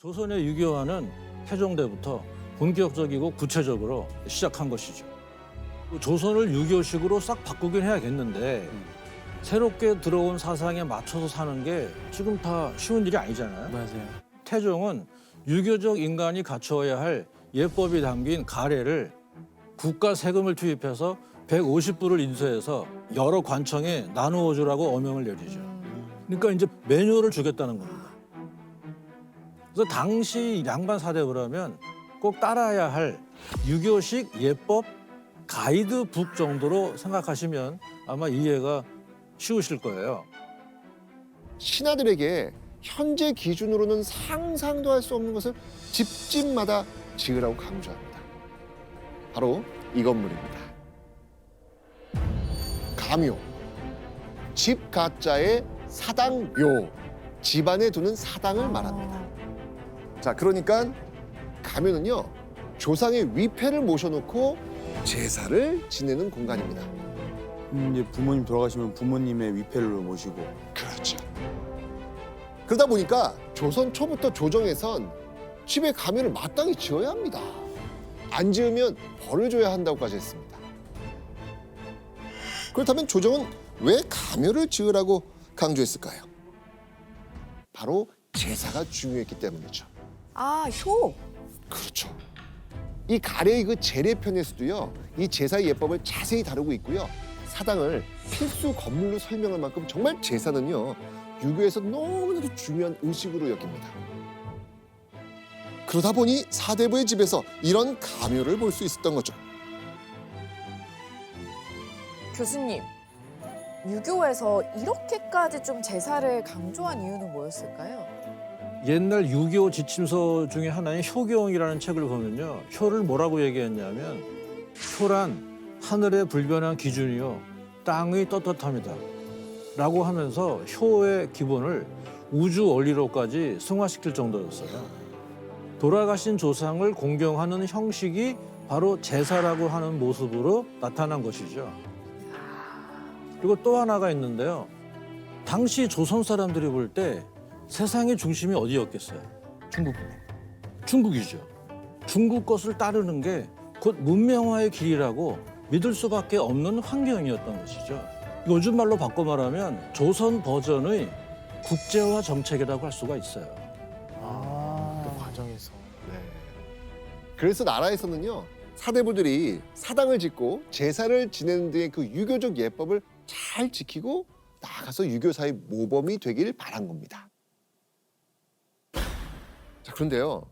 조선의 유교화는 태종대부터 본격적이고 구체적으로 시작한 것이죠. 조선을 유교식으로 싹 바꾸긴 해야겠는데 새롭게 들어온 사상에 맞춰서 사는 게 지금 다 쉬운 일이 아니잖아요. 맞아요. 태종은 유교적 인간이 갖추어야 할 예법이 담긴 가례를 국가 세금을 투입해서 150부를 인쇄해서 여러 관청에 나누어 주라고 어명을 내리죠. 그러니까 이제 매뉴얼을 주겠다는 겁니다. 그래서 당시 양반 사대부라면 꼭 따라야 할 유교식 예법 가이드북 정도로 생각하시면 아마 이해가 쉬우실 거예요. 신하들에게 현재 기준으로는 상상도 할 수 없는 것을 집집마다 지으라고 강조합니다. 바로 이 건물입니다. 가묘, 집 가자의 사당묘, 집안에 두는 사당을 말합니다. 자, 그러니까 가묘는요, 조상의 위패를 모셔놓고 제사를 지내는 공간입니다. 이제 부모님 돌아가시면 부모님의 위패를 모시고. 그렇죠. 그러다 보니까 조선 초부터 조정에선 집에 가면을 마땅히 지어야 합니다. 안 지으면 벌을 줘야 한다고까지 했습니다. 그렇다면 조정은 왜 가묘를 지으라고 강조했을까요? 바로 제사가 중요했기 때문이죠. 아, 효. 그렇죠. 이 가래의 그 제례편에서도요, 이 제사의 예법을 자세히 다루고 있고요. 사당을 필수 건물로 설명할 만큼 정말 제사는요, 유교에서 너무나도 중요한 의식으로 여깁니다. 그러다 보니 사대부의 집에서 이런 가묘를 볼 수 있었던 거죠. 교수님, 유교에서 이렇게까지 좀 제사를 강조한 이유는 뭐였을까요? 옛날 유교 지침서 중에 하나인 효경이라는 책을 보면요. 효를 뭐라고 얘기했냐면 효란 하늘의 불변한 기준이요. 땅의 떳떳함이다. 라고 하면서 효의 기본을 우주 원리로까지 승화시킬 정도였어요. 돌아가신 조상을 공경하는 형식이 바로 제사라고 하는 모습으로 나타난 것이죠. 그리고 또 하나가 있는데요. 당시 조선 사람들이 볼 때 세상의 중심이 어디였겠어요? 중국이죠. 중국 것을 따르는 게 곧 문명화의 길이라고 믿을 수밖에 없는 환경이었던 것이죠. 요즘 말로 바꿔 말하면 조선 버전의 국제화 정책이라고 할 수가 있어요. 그 과정에서. 그래서 나라에서는요, 사대부들이 사당을 짓고 제사를 지내는 등의 그 유교적 예법을 잘 지키고 나아가서 유교사의 모범이 되길 바란 겁니다. 자, 그런데요,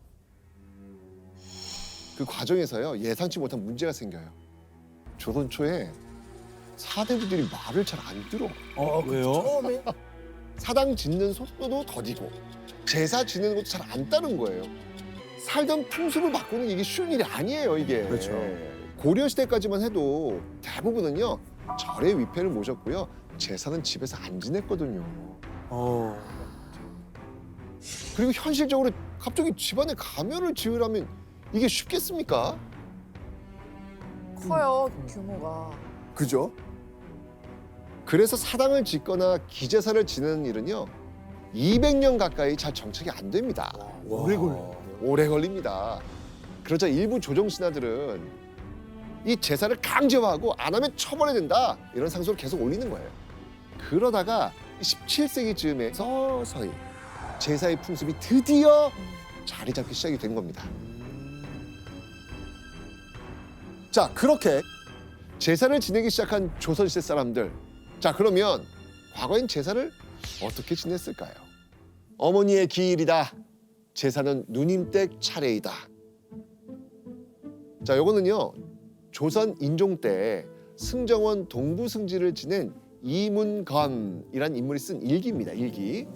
그 과정에서요, 예상치 못한 문제가 생겨요. 조선 초에 사대부들이 말을 잘 안 들어. 왜요? 처음에 사당 짓는 속도도 더디고 제사 지내는 것도 잘 안 따른 거예요. 살던 풍습을 바꾸는 이게 쉬운 일이 아니에요, 이게. 그렇죠. 고려 시대까지만 해도 대부분은요, 절의 위패를 모셨고요, 제사는 집에서 안 지냈거든요. 그리고 현실적으로 갑자기 집안에 가면을 지으라면 이게 쉽겠습니까? 커요, 규모가. 그죠? 그래서 사당을 짓거나 기제사를 지내는 일은요, 200년 가까이 잘 정착이 안 됩니다. 오래 걸립니다. 그러자 일부 조정 신하들은 이 제사를 강제화하고 안 하면 처벌해야 된다, 이런 상소를 계속 올리는 거예요. 그러다가 17세기쯤에 서서히 제사의 풍습이 드디어 자리 잡기 시작이 된 겁니다. 자, 그렇게 제사를 지내기 시작한 조선시대 사람들. 자, 그러면 과거엔 제사를 어떻게 지냈을까요? 어머니의 기일이다. 제사는 누님댁 차례이다. 자, 요거는요, 조선 인종 때 승정원 동부승지를 지낸 이문건이란 인물이 쓴 일기입니다. 일기.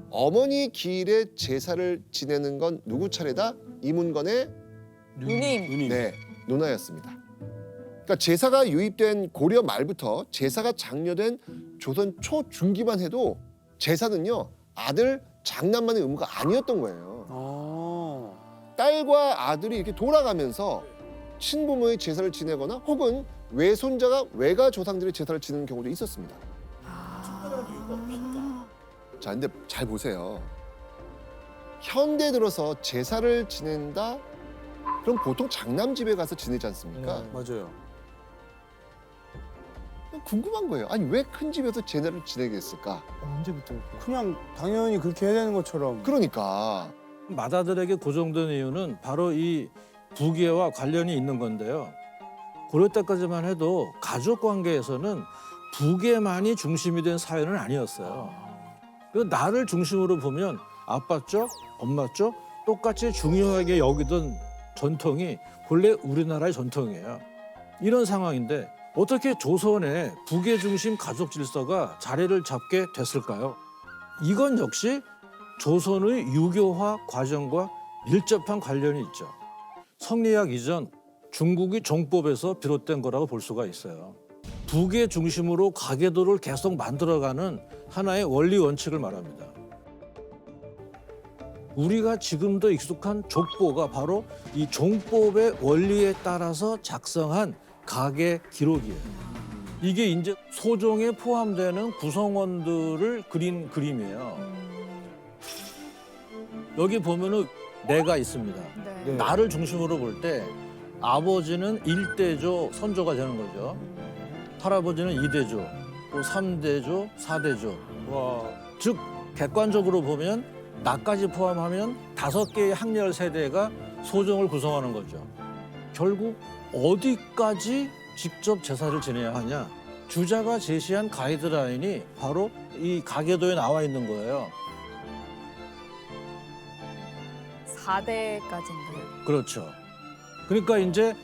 어머니 기일에 제사를 지내는 건 누구 차례다? 이문건의 누님. 네, 누나였습니다. 그러니까 제사가 유입된 고려 말부터 제사가 장려된 조선 초중기만 해도 제사는요, 아들 장남만의 의무가 아니었던 거예요. 딸과 아들이 이렇게 돌아가면서 친부모의 제사를 지내거나 혹은 외손자가 외가 조상들의 제사를 지내는 경우도 있었습니다. 자, 근데 잘 보세요. 현대 들어서 제사를 지낸다? 그럼 보통 장남집에 가서 지내지 않습니까? 맞아요. 궁금한 거예요. 아니 왜 큰 집에서 제사를 지내겠을까? 언제부터? 그냥 당연히 그렇게 해야 되는 것처럼. 그러니까 마다들에게 고정된 이유는 바로 이 부계와 관련이 있는 건데요. 고려 때까지만 해도 가족 관계에서는 부계만이 중심이 된 사회는 아니었어요. 그 나를 중심으로 보면 아빠 쪽, 엄마 쪽 똑같이 중요하게 여기던 전통이 본래 우리나라의 전통이에요. 이런 상황인데 어떻게 조선의 부계 중심 가족 질서가 자리를 잡게 됐을까요? 이건 역시 조선의 유교화 과정과 밀접한 관련이 있죠. 성리학 이전 중국의 종법에서 비롯된 거라고 볼 수가 있어요. 부계 중심으로 가계도를 계속 만들어가는 하나의 원리 원칙을 말합니다. 우리가 지금도 익숙한 족보가 바로 이 종법의 원리에 따라서 작성한 가계 기록이에요. 이게 이제 소종에 포함되는 구성원들을 그린 그림이에요. 여기 보면은 내가 있습니다. 네. 네. 나를 중심으로 볼 때 아버지는 1대조 선조가 되는 거죠. 할아버지는 2대조, 또 3대조, 4대조. 와. 즉 객관적으로 보면 나까지 포함하면 5개의 학렬 세대가 소종을 구성하는 거죠. 결국 어디까지 직접 제사를 지내야 하냐? 주자가 제시한 가이드라인이 바로 이 가계도에 나와 있는 거예요. 4대까지인가요? 그렇죠. 그러니까 이제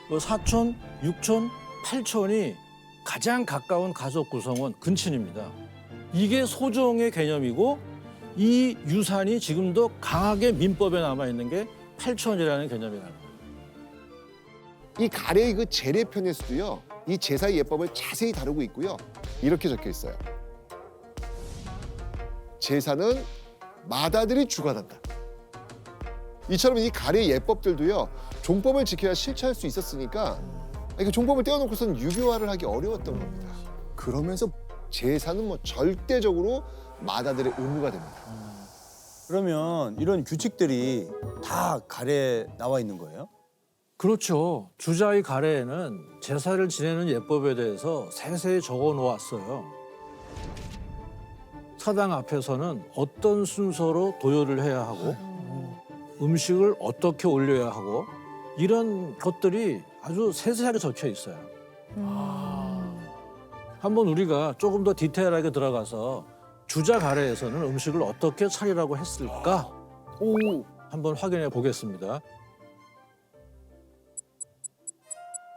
뭐 사촌, 육촌, 팔촌이 가장 가까운 가족 구성원 근친입니다. 이게 소종의 개념이고 이 유산이 지금도 강하게 민법에 남아 있는 게 팔촌이라는 개념이라는 거예요. 이 가래의 그 제례편에서도요. 이 제사의 예법을 자세히 다루고 있고요. 이렇게 적혀 있어요. 제사는 맏아들이 주관한다. 이처럼 이 가래의 예법들도요. 종법을 지켜야 실천할 수 있었으니까 그 종법을 떼어놓고서는 유교화를 하기 어려웠던 겁니다. 그러면서 제사는 뭐 절대적으로 맏아들의 의무가 됩니다. 그러면 이런 규칙들이 다 가래에 나와 있는 거예요? 그렇죠. 주자의 가래에는 제사를 지내는 예법에 대해서 세세히 적어 놓았어요. 사당 앞에서는 어떤 순서로 도열을 해야 하고 음식을 어떻게 올려야 하고 이런 것들이 아주 세세하게 적혀 있어요. 한번 우리가 조금 더 디테일하게 들어가서 주자 가래에서는 음식을 어떻게 차리라고 했을까? 한번 확인해 보겠습니다.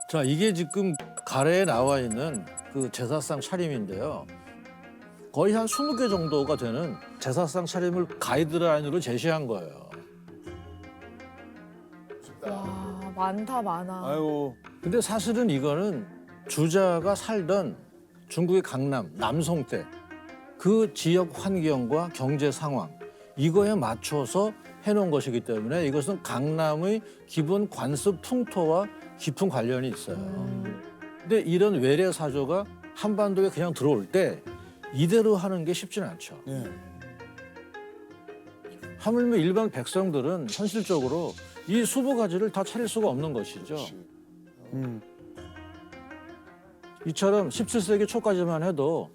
자, 이게 지금 가래에 나와 있는 그 제사상 차림인데요. 거의 한 20개 정도가 되는 제사상 차림을 가이드라인으로 제시한 거예요. 와, 많다 많아. 아이고. 근데 사실은 이거는 주자가 살던 중국의 강남, 남송 때 그 지역 환경과 경제 상황 이거에 맞춰서 해놓은 것이기 때문에 이것은 강남의 기본 관습 풍토와 깊은 관련이 있어요. 근데 이런 외래 사조가 한반도에 그냥 들어올 때 이대로 하는 게 쉽지는 않죠. 네. 하물며 일반 백성들은 현실적으로 이 20가지를 다 차릴 수가 없는 것이죠. 이처럼 17세기 초까지만 해도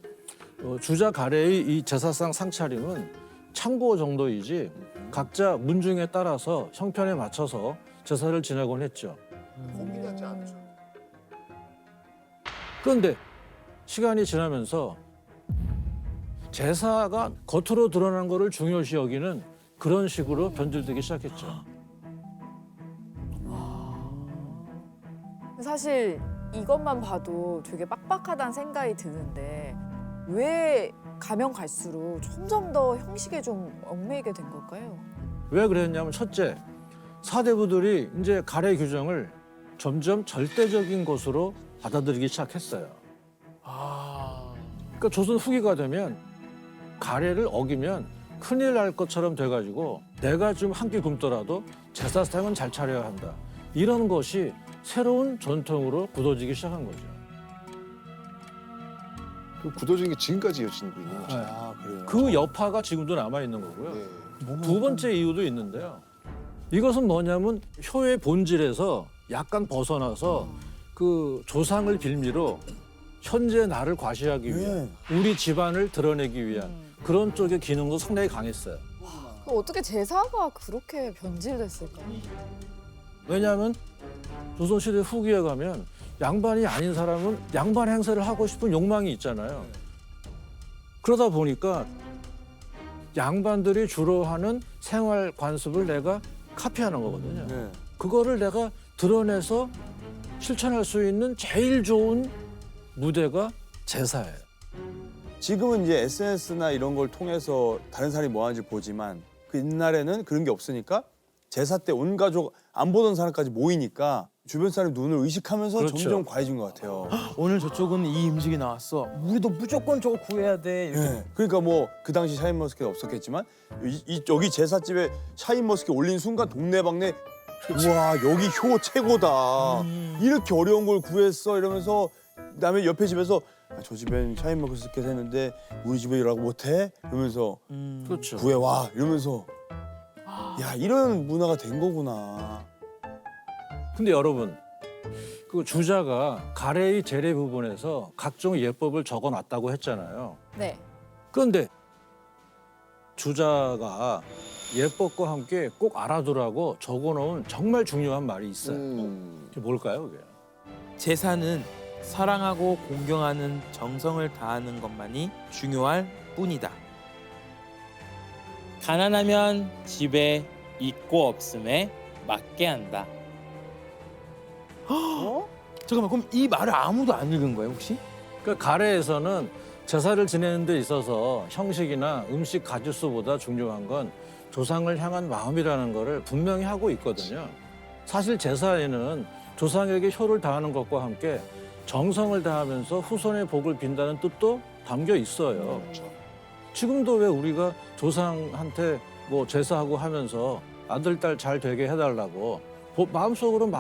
주자 가래의 이 제사상 상차림은 참고 정도이지 각자 문중에 따라서 형편에 맞춰서 제사를 지내곤 했죠. 고민하지 않죠. 그런데 시간이 지나면서 제사가 겉으로 드러난 거를 중요시 여기는 그런 식으로 변질되기 시작했죠. 사실 이것만 봐도 되게 빡빡하다는 생각이 드는데 왜 가면 갈수록 점점 더 형식에 좀 얽매이게 된 걸까요? 왜 그랬냐면 첫째, 사대부들이 이제 가래 규정을 점점 절대적인 것으로 받아들이기 시작했어요. 그러니까 조선 후기가 되면 가래를 어기면 큰일 날 것처럼 돼가지고 내가 좀 한 끼 굶더라도 제사상은 잘 차려야 한다. 이런 것이 새로운 전통으로 굳어지기 시작한 거죠. 그 굳어진 게 지금까지 이어지고 있는 거죠. 아, 그래요. 그 여파가 지금도 남아 있는 거고요. 네. 두 번째 이유도 있는데요. 이것은 뭐냐면 효의 본질에서 약간 벗어나서 그 조상을 빌미로 현재 나를 과시하기 위한 우리 집안을 드러내기 위한 그런 쪽의 기능도 상당히 강했어요. 어떻게 제사가 그렇게 변질됐을까? 왜냐하면 조선시대 후기에 가면 양반이 아닌 사람은 양반 행세를 하고 싶은 욕망이 있잖아요. 그러다 보니까 양반들이 주로 하는 생활 관습을 내가 카피하는 거거든요. 그거를 내가 드러내서 실천할 수 있는 제일 좋은 무대가 제사예요. 지금은 이제 SNS나 이런 걸 통해서 다른 사람이 뭐 하는지 보지만 그 옛날에는 그런 게 없으니까 제사 때 온 가족 안 보던 사람까지 모이니까 주변 사람 눈을 의식하면서 그렇죠. 점점 과해진 것 같아요. 오늘 저쪽은 이 음식이 나왔어. 우리도 무조건 저거 구해야 돼. 이렇게. 네. 그러니까 뭐 그 당시 샤인머스켓 없었겠지만 여기 제사집에 샤인머스켓 올린 순간 동네방네 우와 여기 효 최고다. 이렇게 어려운 걸 구했어 이러면서 그다음에 옆에 집에서 저 집엔 샤인머스켓 했는데 우리 집에 일하고 못해? 이러면서 그렇죠. 구해와 이러면서 야 이런 문화가 된 거구나. 근데 여러분, 그 주자가 가래의 재래 부분에서 각종 예법을 적어놨다고 했잖아요. 네. 그런데 주자가 예법과 함께 꼭 알아두라고 적어놓은 정말 중요한 말이 있어요. 그게 뭘까요, 그게? 제사는 사랑하고 공경하는 정성을 다하는 것만이 중요할 뿐이다. 가난하면 집에 있고 없음에 맞게 한다. 잠깐만, 그럼 이 말을 아무도 안 읽은 거예요, 혹시? 그러니까 가래에서는 제사를 지내는 데 있어서 형식이나 음식 가짓수보다 중요한 건 조상을 향한 마음이라는 거를 분명히 하고 있거든요. 사실 제사에는 조상에게 효를 다하는 것과 함께 정성을 다하면서 후손의 복을 빈다는 뜻도 담겨 있어요. 지금도 왜 우리가 조상한테 뭐 제사하고 하면서 아들, 딸 잘 되게 해달라고 마음속으로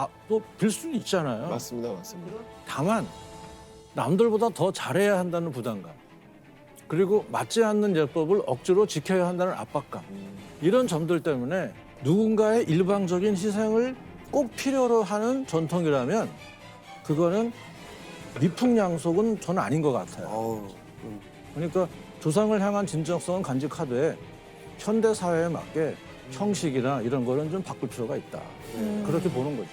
빌 수는 있잖아요. 맞습니다, 맞습니다. 다만 남들보다 더 잘해야 한다는 부담감, 그리고 맞지 않는 예법을 억지로 지켜야 한다는 압박감, 이런 점들 때문에 누군가의 일방적인 희생을 꼭 필요로 하는 전통이라면 그거는 미풍양속은 저는 아닌 것 같아요. 그러니까 조상을 향한 진정성은 간직하되 현대 사회에 맞게 형식이나 이런 거는 좀 바꿀 필요가 있다. 그렇게 보는 거죠.